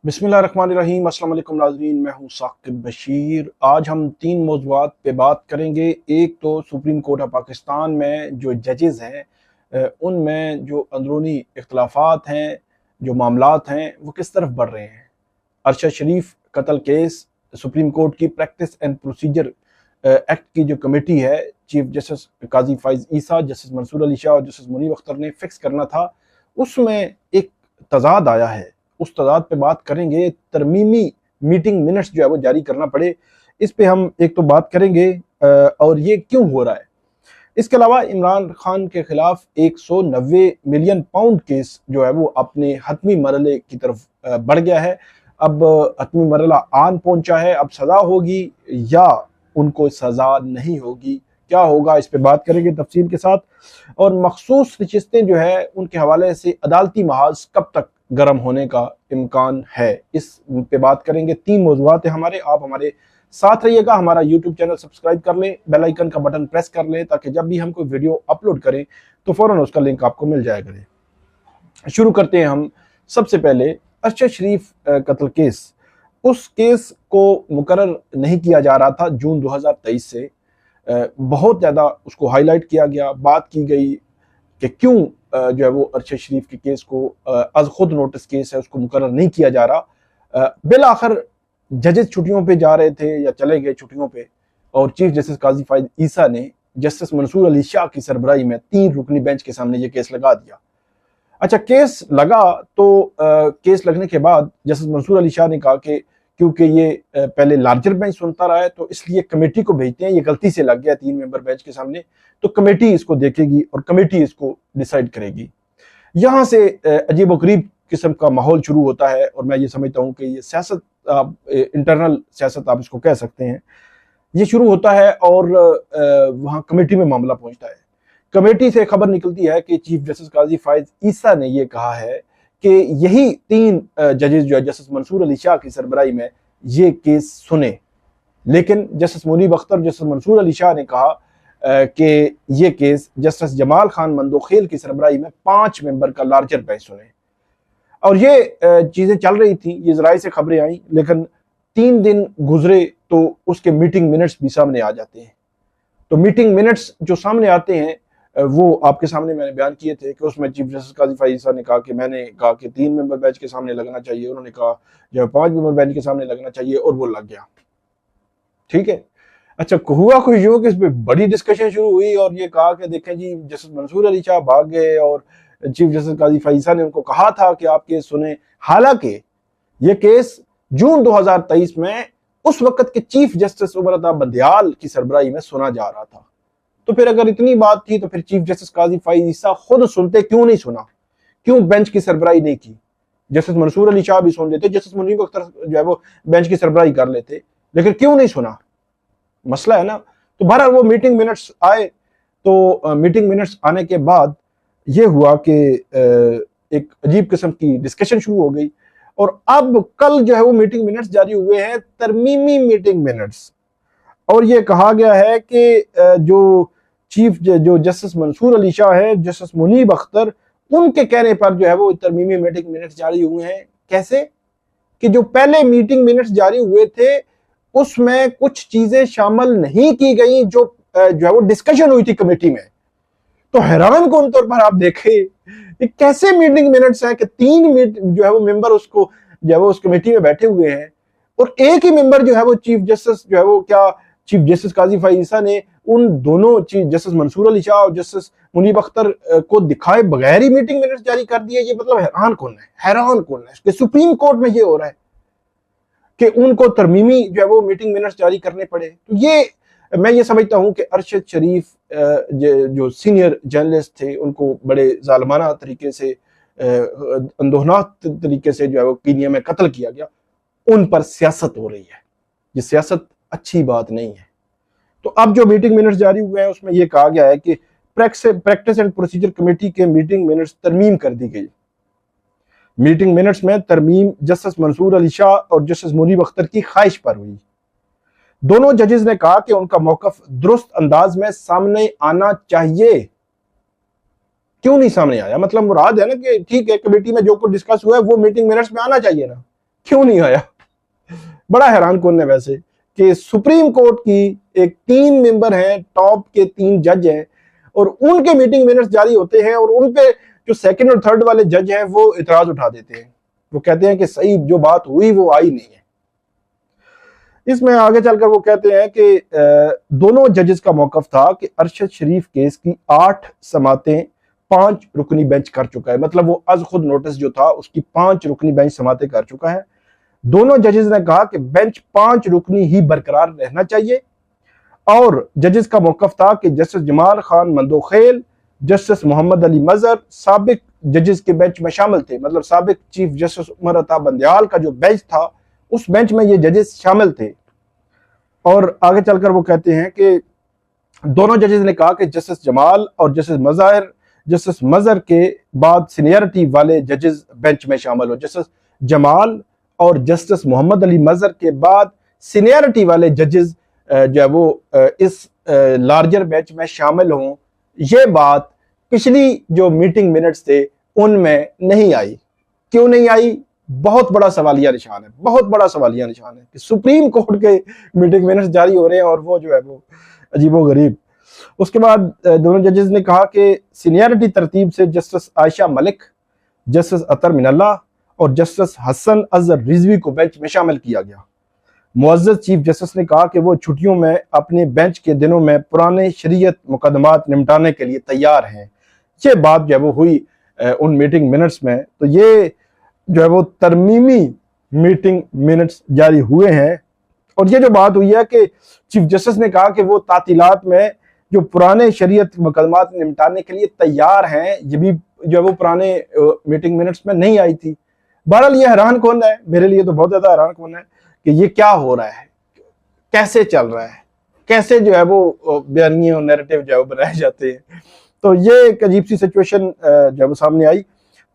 बिस्मिल्लाहिर्रहमानिर्रहीम। अस्सलाम वालेकुम नाज़रीन, मैं हूँ साकिब बशीर। आज हम तीन मौज़ूआत पे बात करेंगे। एक तो सुप्रीम कोर्ट ऑफ पाकिस्तान में जो जजेज़ हैं उनमें जो अंदरूनी इख्तलाफात हैं, जो मामलात हैं, वो किस तरफ बढ़ रहे हैं। अरशद शरीफ कत्ल केस, सुप्रीम कोर्ट की प्रैक्टिस एंड प्रोसीजर एक्ट की जो कमेटी है, चीफ जस्टिस काजी फाइज ईसा, जस्टिस मंसूर अली शाह और जस्टिस मुनीब अख्तर ने फिक्स करना था, उसमें एक तजाद आया है। उस तजाद पे बात करेंगे। तरमीमी मीटिंग मिनट्स जो है वो जारी करना पड़े, इस पे हम एक तो बात करेंगे और ये क्यों हो रहा है। इसके अलावा इमरान खान के खिलाफ 190 मिलियन पाउंड केस जो है वो अपने हतमी मरहले की तरफ बढ़ गया है। अब हतमी मरहला आन पहुंचा है। अब सजा होगी या उनको सजा नहीं होगी, क्या होगा, इस पे बात करेंगे तफसील के साथ। और मखसूस नशिस्तें जो है उनके हवाले से अदालती महाज कब तक गर्म होने का इम्कान है, इस पे बात करेंगे। तीन मौज़ूआत हैं हमारे, आप हमारे साथ रहिएगा। हमारा यूट्यूब चैनल सब्सक्राइब कर लें, बेल आइकन का बटन प्रेस कर लें, ताकि जब भी हम कोई वीडियो अपलोड करें तो फौरन उसका लिंक आपको मिल जाया करे। शुरू करते हैं हम। सबसे पहले अरशद शरीफ कत्ल केस, उस केस को मुकर्रर नहीं किया जा रहा था जून 2023 से। बहुत ज़्यादा उसको हाईलाइट किया गया, बात की गई कि क्यों जो है वो अरशद शरीफ के केस को अज खुद नोटिस केस है उसको मुकर्रर नहीं किया जा रहा। बिल आखिर जजेस छुट्टियों पे जा रहे थे या चले गए छुट्टियों पे, और चीफ जस्टिस काजी फाइज ईसा ने जस्टिस मंसूर अली शाह की सरबराही में 3 रुकनी बेंच के सामने ये केस लगा दिया। अच्छा, केस लगा तो केस लगने के बाद जस्टिस मंसूर अली शाह ने कहा कि क्योंकि ये पहले लार्जर बेंच सुनता रहा है तो इसलिए कमेटी को भेजते हैं, ये गलती से लग गया 3 मेंबर बेंच के सामने, तो कमेटी इसको देखेगी और कमेटी इसको डिसाइड करेगी। यहाँ से अजीबोगरीब किस्म का माहौल शुरू होता है, और मैं ये समझता हूँ कि ये सियासत, इंटरनल सियासत आप इसको कह सकते हैं, ये शुरू होता है और वहाँ कमेटी में मामला पहुंचता है। कमेटी से खबर निकलती है कि चीफ जस्टिस काजी फाइज ईसा ने यह कहा है कि यही 3 जजेस जो है जस्टिस मंसूर अली शाह की सरबराही में ये केस सुने, लेकिन जस्टिस मुनीब अख्तर, जस्टिस मंसूर अली शाह ने कहा कि ये केस जस्टिस जमाल खान मंदोखेल की सरबराही में 5 मेंबर का लार्जर बेंच सुने। और ये चीजें चल रही थी, ये जराये से खबरें आई, लेकिन 3 दिन गुजरे तो उसके मीटिंग मिनट्स भी सामने आ जाते हैं। तो मीटिंग मिनट्स जो सामने आते हैं वो आपके सामने मैंने बयान किए थे कि उसमें चीफ जस्टिस काजी फाइज ईसा ने कहा कि मैंने कहा कि 3 मेंबर बेंच के सामने लगना चाहिए, उन्होंने कहा जो 5 मेंबर बेंच के सामने लगना चाहिए, और वो लग गया। ठीक है। अच्छा, हुआ कुछ यूं कि इस पे बड़ी डिस्कशन शुरू हुई और ये कहा कि देखें जी, जस्टिस मंसूर अली शाह भाग गए और चीफ जस्टिस काजी फाइज ईसा ने उनको कहा था कि आप केस सुने। हालांकि ये केस जून 2023 में उस वक्त के चीफ जस्टिस उमर अता बंदयाल की सरबराही में सुना जा रहा था। तो फिर अगर इतनी बात थी तो फिर चीफ जस्टिस काजी फाइज ईसा खुद सुनते, क्यों नहीं सुना, क्यों बेंच की सरबराही नहीं की। जस्टिस मंसूर अली शाह भी सुन लेते, जस्टिस मुनीब अख्तर जो है वो बेंच की सरबराही कर लेते, लेकिन क्यों नहीं सुना, मसला है ना। तो बहरहाल वो मीटिंग मिनट्स आए, तो मीटिंग मिनट्स आने के बाद ये हुआ कि एक अजीब किस्म की डिस्कशन शुरू हो गई, और अब कल जो है वो मीटिंग मिनट्स जारी हुए हैं, तरमीमी मीटिंग मिनट्स। और ये कहा गया है कि जो चीफ जो जस्टिस मंसूर अली शाह है, जस्टिस मुनीब अख्तर, उनके कहने पर जो है वो तरमीमी मीटिंग मिनट्स जारी हुए हैं। कैसे कि जो पहले मीटिंग मिनट्स जारी हुए थे उसमें कुछ चीजें शामिल नहीं की गई जो है वो डिस्कशन हुई थी कमेटी में। तो हैरान कौन तौर पर आप देखें कैसे मीटिंग मिनट्स हैं कि 3 जो है वो मेंबर उसको जो है वो उस कमेटी में बैठे हुए हैं, और एक ही मेंबर जो है वो चीफ जस्टिस जो है वो क्या चीफ जस्टिस काजी फाइज ईसा ने उन दोनों चीफ जस्टिस मंसूर अली शाह और जस्टिस मुनीब अख्तर को दिखाए बगैर ही मीटिंग मिनट्स जारी कर दिए। ये मतलब हैरान कौन है, हैरान कौन है कि सुप्रीम कोर्ट में ये हो रहा है कि उनको तरमीमी जो है वो मीटिंग मिनट्स जारी करने पड़े। तो ये मैं ये समझता हूं कि अरशद शरीफ जो सीनियर जर्नलिस्ट थे उनको बड़े जालमाना तरीके से, अंदोहनाक तरीके से जो है वो कीनिया में कत्ल किया गया, उन पर सियासत हो रही है। ये सियासत अच्छी बात नहीं है। तो अब जो मीटिंग मिनट्स जारी हुए हैं उसमें यह कहा गया है कि प्रैक्टिस एंड प्रोसीजर कमेटी के मीटिंग मिनट्स तरमीम कर दी गई। मीटिंग मिनट्स में तरमीम जस्टिस मंसूर अली शाह और जस्टिस मुनीब अख्तर की ख्वाहिश पर हुई। दोनों जजेस ने कहा कि उनका मौकफ दुरुस्त अंदाज में सामने आना चाहिए। क्यों नहीं सामने आया? मतलब मुराद है ना कि ठीक है, कमेटी में जो कुछ डिस्कस हुआ है वो मीटिंग मिनट्स में आना चाहिए ना। क्यों नहीं आया? बड़ा हैरान कौन है वैसे कि सुप्रीम कोर्ट की एक 3 मेंबर हैं, टॉप के 3 जज हैं, और उनके मीटिंग मिनट्स जारी होते हैं और उन पे जो सेकंड और थर्ड वाले जज हैं वो इतराज उठा देते हैं। वो कहते हैं कि सही जो बात हुई वो आई नहीं है। इसमें आगे चलकर वो कहते हैं कि दोनों जजेस का मौकफ था कि अरशद शरीफ केस की 8 समातें 5 रुकनी बेंच कर चुका है। मतलब वो अज खुद नोटिस जो था उसकी 5 रुकनी बेंच समातें कर चुका है। दोनों जजेस ने कहा कि बेंच 5 रुकनी ही बरकरार रहना चाहिए, और जजेस का मौकफ था कि जस्टिस जमाल खान मंदोखेल, जस्टिस मोहम्मद अली मजहर साबिक जजेस के बेंच में शामिल थे। मतलब साबिक चीफ जस्टिस उमर अता बंदयाल का जो बेंच था उस बेंच में ये जजेस शामिल थे। और आगे चलकर वो कहते हैं कि दोनों जजेस ने कहा कि जस्टिस जमाल और जस्टिस मजहर के बाद सीनियरिटी वाले जजेस बेंच में शामिल हो। जस्टिस जमाल और जस्टिस मोहम्मद अली मजहर के बाद सीनियरिटी वाले जजेस जो है वो इस लार्जर बेंच में शामिल हों। ये बात पिछली जो मीटिंग मिनट्स थे उनमें नहीं आई। क्यों नहीं आई? बहुत बड़ा सवालिया निशान है, बहुत बड़ा सवालिया निशान है कि सुप्रीम कोर्ट के मीटिंग मिनट्स जारी हो रहे हैं और वो जो है वो अजीबोगरीब। उसके बाद दोनों जजेस ने कहा कि सीनियरिटी तरतीब से जस्टिस आयशा मलिक, जस्टिस अतर मिनल्ला और जस्टिस हसन अजहर रिजवी को बेंच में शामिल किया गया। मुअज़्ज़ज़ चीफ जस्टिस ने कहा कि वो छुट्टियों में अपने बेंच के दिनों में पुराने शरीयत मुकदमात निपटाने के लिए तैयार हैं। ये बात जो है वो हुई उन मीटिंग मिनट्स में। तो ये जो है वो तरमीमी मीटिंग मिनट्स जारी हुए हैं, और ये जो बात हुई है कि चीफ जस्टिस ने कहा कि वो तातीलात में जो पुराने शरीयत मुकदमात निपटाने के लिए तैयार हैं, ये भी जो है वो पुराने मीटिंग मिनट्स में नहीं आई थी। बहरहाल ये हैरान कौन है, मेरे लिए तो बहुत ज्यादा हैरान कौन है कि ये क्या हो रहा है, कैसे चल रहा है, कैसे जो है वो बयानिए और नैरेटिव जो है वो बनाए जाते हैं। तो ये एक अजीब सी सिचुएशन जो है वो सामने आई।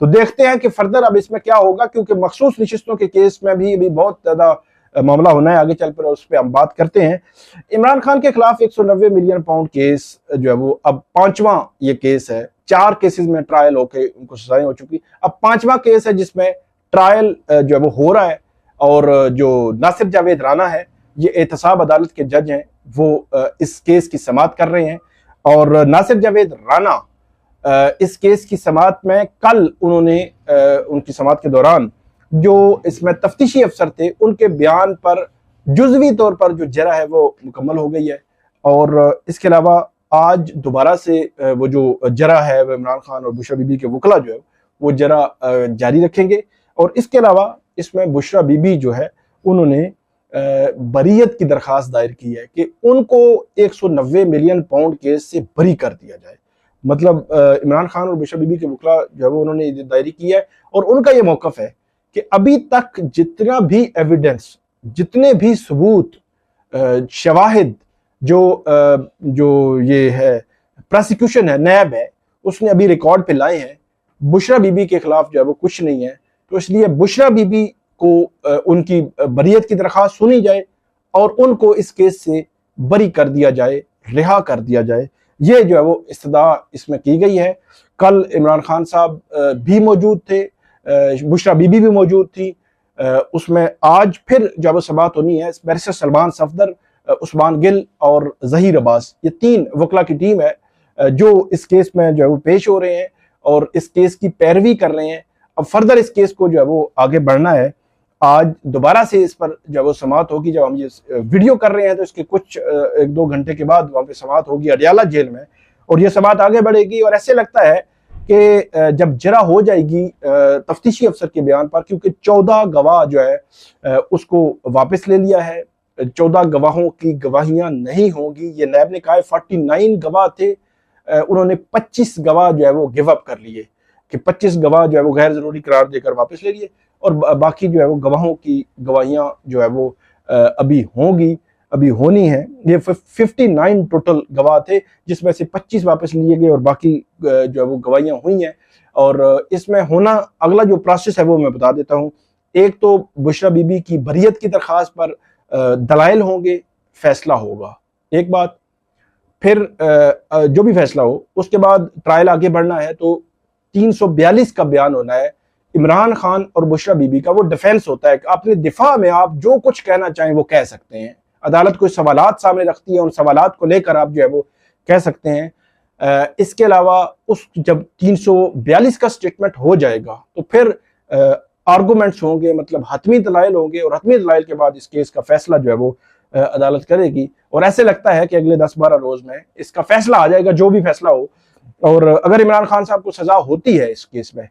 तो देखते हैं कि फर्दर अब इसमें क्या होगा, क्योंकि मखसूस नशिस्तों के केस में भी अभी बहुत ज्यादा मामला होना है। आगे चल कर उस पर हम बात करते हैं। इमरान खान के खिलाफ 190 मिलियन पाउंड केस जो है वो अब 5वां ये केस है। 4 केसेस में ट्रायल होके उनको सजाएं हो चुकी, अब 5वां केस है जिसमें ट्रायल जो है वो हो रहा है। और जो नासिर जावेद राना है, ये एहतसाब अदालत के जज हैं, वो इस केस की समाअत कर रहे हैं। और नासिर जावेद राना इस केस की समाअत में कल उन्होंने उनकी समाअत के दौरान जो इसमें तफ्तीशी अफसर थे उनके बयान पर जुज़वी तौर पर जो जरा है वो मुकम्मल हो गई है। और इसके अलावा आज दोबारा से वो जो जरा है वो इमरान खान और बुशरा बीबी के वकला जो है वो जरा जारी रखेंगे। और इसके अलावा इसमें बुशरा बीबी जो है उन्होंने बरीयत की दरखास्त दायर की है कि उनको 190 मिलियन पाउंड केस से बरी कर दिया जाए। मतलब इमरान खान और बुशरा बीबी के वकला जो है वो उन्होंने दायरी की है, और उनका ये मौकफ है कि अभी तक जितना भी एविडेंस, जितने भी सबूत, शवाहिद जो ये है प्रोसिक्यूशन है, नैब है, उसने अभी रिकॉर्ड पे लाए हैं, बुशरा बीबी के खिलाफ जो है वो कुछ नहीं है। तो इसलिए बुशरा बीबी को उनकी बरीयत की दरखास्त सुनी जाए और उनको इस केस से बरी कर दिया जाए, रिहा कर दिया जाए। ये जो है वो इस्तदा इसमें की गई है। कल इमरान खान साहब भी मौजूद थे, बुशरा बीबी भी मौजूद थी। उसमें आज फिर जो है वो समाअत होनी है। बैरिस्टर सलमान सफदर, उस्मान गिल और जहीर अब्बास, ये 3 वकला की टीम है जो इस केस में जो है वो पेश हो रहे हैं और इस केस की पैरवी कर रहे हैं। अब फर्दर इस केस को जो है वो आगे बढ़ना है। आज दोबारा से इस पर जो वो समाअत होगी। जब हम ये वीडियो कर रहे हैं तो इसके कुछ 1-2 घंटे के बाद वहाँ पे समाअत होगी अडियाला जेल में, और ये समाअत आगे बढ़ेगी। और ऐसे लगता है कि जब जरा हो जाएगी तफ्तीशी अफसर के बयान पर, क्योंकि 14 गवाह जो है उसको वापस ले लिया है, 14 गवाहों की गवाहियां नहीं होंगी। ये नैब ने कहा है 49 गवाह थे, उन्होंने 25 गवाह जो है वो गिव अप कर लिए कि 25 गवाह जो है वो गैर जरूरी करार देकर वापस ले लिए, और बाकी जो है वो गवाहों की गवाहियां जो है वो अभी होंगी, अभी होनी है। ये 59 टोटल गवाह थे, जिसमें से 25 वापस लिए गए और बाकी जो है वो गवाहियां हुई हैं। और इसमें होना अगला जो प्रोसेस है वो मैं बता देता हूँ। एक तो बुशरा बीबी की बरीयत की दरखास्त पर दलाइल होंगे, फैसला होगा एक बात, फिर जो भी फैसला हो उसके बाद ट्रायल आगे बढ़ना है तो 342 का बयान होना है इमरान खान और बुशरा बीबी का वो डिफेंस होता है कि अपने दिफा में आप जो कुछ कहना चाहें वो कह सकते हैं। अदालत कोई सवालात सामने रखती है, उन सवालात को लेकर आप जो है वो कह सकते हैं। इसके अलावा उस जब 342 का स्टेटमेंट हो जाएगा तो फिर आर्गूमेंट्स होंगे, मतलब हतमी दलाइल होंगे, और हतमी दलाइल के बाद इस केस का फैसला जो है वो अदालत करेगी। और ऐसे लगता है कि अगले 10-12 रोज में इसका फैसला आ जाएगा, जो भी फैसला हो। और अगर इमरान खान साहब को सजा होती है इस केस में,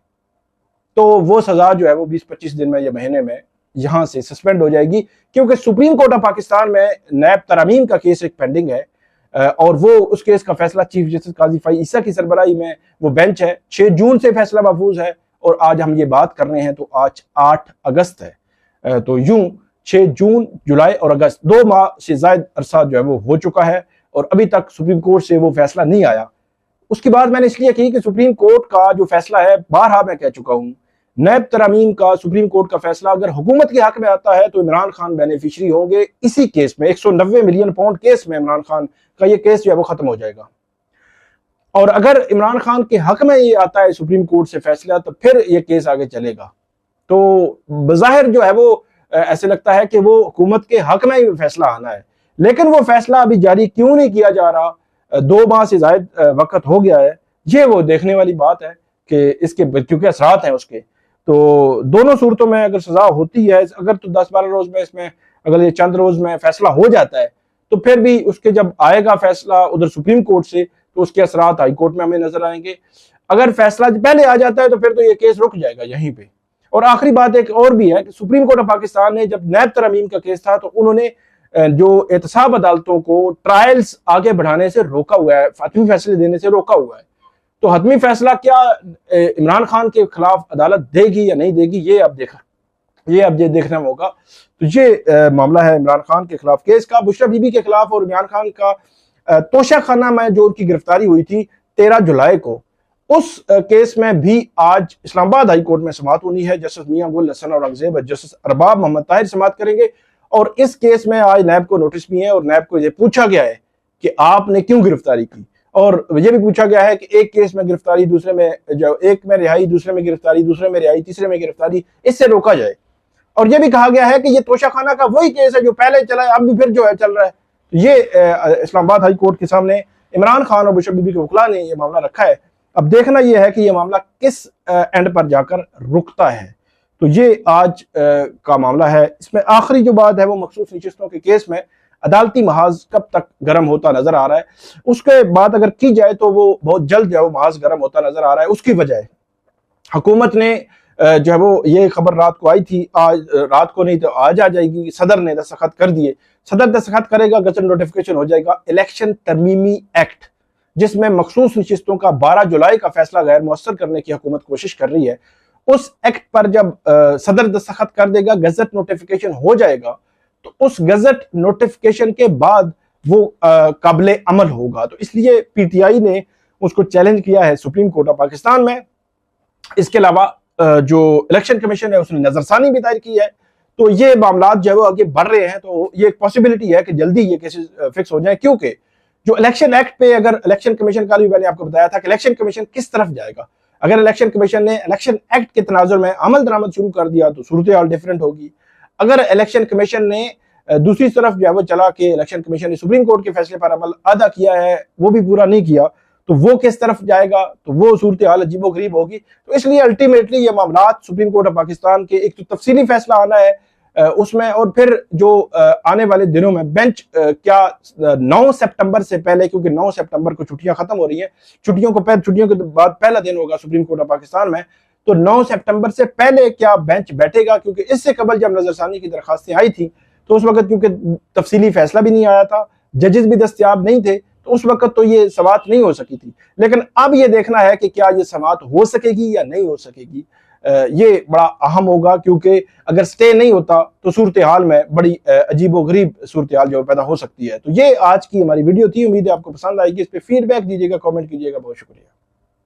तो वो सजा जो है वो 20-25 दिन में या महीने में यहां से सस्पेंड हो जाएगी, क्योंकि सुप्रीम कोर्ट ऑफ पाकिस्तान में नैब तरमीम का केस एक पेंडिंग है, और वो उस केस का फैसला चीफ जस्टिस काजी फई ईसा की सरबराही में वो बेंच है। 6 जून से फैसला महफूज है, और आज हम ये बात कर रहे हैं तो आज 8 अगस्त है। तो यूं 6 जून, जुलाई और अगस्त 2 माह से ज्यादा अरसा जो है वो हो चुका है, और अभी तक सुप्रीम कोर्ट से वो फैसला नहीं आया। उसकी बात मैंने इसलिए की कि सुप्रीम कोर्ट का जो फैसला है, बारहा मैं कह चुका हूं, नैब तरमीम का सुप्रीम कोर्ट का फैसला अगर हुकूमत के हक में आता है तो इमरान खान बेनिफिशरी होंगे इसी केस में। 190 मिलियन पाउंड केस में इमरान खान का ये केस जो है वो खत्म हो जाएगा। और अगर इमरान खान के हक में ये आता है सुप्रीम कोर्ट से फैसला, तो फिर ये केस आगे चलेगा। तो बज़ाहिर जो है वो ऐसे लगता है कि वो हुकूमत के हक में ही फैसला आना है, लेकिन वो फैसला अभी जारी क्यों नहीं किया जा रहा, 2 माह से ज्यादा वक्त हो गया है, ये वो देखने वाली बात है कि इसके क्योंकि असरात हैं उसके। तो दोनों सूरतों में अगर सजा होती है, अगर तो 10-12 रोज में इसमें, अगर ये चंद रोज में फैसला हो जाता है, तो फिर भी उसके जब आएगा फैसला उधर सुप्रीम कोर्ट से, तो उसके असरात हाई कोर्ट में हमें नजर आएंगे। अगर फैसला पहले आ जाता है तो फिर तो ये केस रुक जाएगा यहीं पे। और आखिरी बात एक और भी है कि सुप्रीम कोर्ट ऑफ पाकिस्तान ने जब नैब तरमीम का केस था, तो उन्होंने जो एहतसाब अदालतों को ट्रायल्स आगे बढ़ाने से रोका हुआ है, हतमी फैसले देने से रोका हुआ है। तो हतमी फैसला क्या इमरान खान के खिलाफ अदालत देगी या नहीं देगी, ये अब देखना होगा। तो ये मामला है इमरान खान के खिलाफ केस का। बुशरा बीबी के खिलाफ और इमरान खान का तोशा खाना में जो उनकी गिरफ्तारी हुई थी 13 जुलाई को, उस केस में भी आज इस्लामाबाद हाई कोर्ट में समाअत होनी है। जस्टिस मियां गुल हसन औरंगजेब और जस्टिस अरबाब मोहम्मद ताहिर समाअत करेंगे। और इस केस में आज नैब को नोटिस भी है, और नैब को यह पूछा गया है कि आपने क्यों गिरफ्तारी की, और यह भी पूछा गया है कि एक केस में गिरफ्तारी, दूसरे में जो एक में रिहाई, दूसरे में गिरफ्तारी, दूसरे में रिहाई, तीसरे में गिरफ्तारी, इससे रोका जाए। और यह भी कहा गया है कि यह तोशा खाना का वही केस है जो पहले चला है, अब भी फिर जो है चल रहा है। तो ये इस्लामाबाद हाई कोर्ट के सामने इमरान खान और बुशरा बीबी के वकला ने यह मामला रखा है। अब देखना यह है कि यह मामला किस एंड पर जाकर रुकता है। तो ये आज का मामला है। इसमें आखिरी जो बात है वो मखसूस नशिस्तों के केस में अदालती महाज कब तक गर्म होता नजर आ रहा है, उसके बाद अगर की जाए तो वो बहुत जल्द जो है वो महाज गर्म होता नजर आ रहा है। उसकी वजह हुकूमत ने जो है वो ये खबर रात को आई थी, आज रात को नहीं तो आज आ जाएगी, सदर ने दस्तखत कर दिए। सदर दस्तखत करेगा, गजट नोटिफिकेशन हो जाएगा इलेक्शन तरमीमी एक्ट, जिसमें मखसूस नशिस्तों का 12 जुलाई का फैसला गैर मुअस्सर करने की हुकूमत कोशिश कर रही है। उस एक्ट पर जब सदर दस्तखत कर देगा, गजट नोटिफिकेशन हो जाएगा, तो उस गजट नोटिफिकेशन के बाद वो काबिले अमल होगा। तो इसलिए पीटीआई ने उसको चैलेंज किया है सुप्रीम कोर्ट ऑफ पाकिस्तान में। इसके अलावा जो इलेक्शन कमीशन है उसने नजरसानी भी दायर की है। तो ये मामला जो है वो आगे बढ़ रहे हैं। तो ये एक पॉसिबिलिटी है कि जल्दी ये केसेस फिक्स हो जाए, क्योंकि जो इलेक्शन एक्ट पे, अगर इलेक्शन कमीशन का भी मैंने आपको बताया था कि इलेक्शन कमीशन किस तरफ जाएगा। अगर इलेक्शन कमीशन ने इलेक्शन एक्ट के तनाजुर में अमल दरामद शुरू कर दिया तो सूरत हाल डिफरेंट होगी। अगर इलेक्शन कमीशन ने दूसरी तरफ जो है वो चला कि इलेक्शन कमीशन ने सुप्रीम कोर्ट के फैसले पर अमल अदा किया है, वो भी पूरा नहीं किया, तो वो किस तरफ जाएगा, तो वो सूरत हाल अजीबो गरीब होगी। तो इसलिए अल्टीमेटली ये मामला सुप्रीम कोर्ट ऑफ पाकिस्तान के एक तो तफसीली फैसला आना है उसमें, और फिर जो आने वाले दिनों में बेंच क्या 9 सितंबर से पहले, क्योंकि 9 सितंबर को छुट्टियां खत्म हो रही हैं, छुट्टियों के बाद पहला दिन होगा सुप्रीम कोर्ट ऑफ पाकिस्तान में, तो 9 सितंबर से पहले क्या बेंच बैठेगा, क्योंकि इससे कबल जब नजरसानी की दरखास्तें आई थी तो उस वक्त क्योंकि तफसीली फैसला भी नहीं आया था, जजेस भी दस्तयाब नहीं थे, तो उस वक्त तो ये समाअत नहीं हो सकी थी। लेकिन अब ये देखना है कि क्या ये समाअत हो सकेगी या नहीं हो सकेगी। ये बड़ा अहम होगा, क्योंकि अगर स्टे नहीं होता तो सूरत हाल में बड़ी अजीबो गरीब सूरत हाल जो पैदा हो सकती है। तो ये आज की हमारी वीडियो थी, उम्मीद है आपको पसंद आएगी। इस पर फीडबैक दीजिएगा, कमेंट कीजिएगा। बहुत शुक्रिया।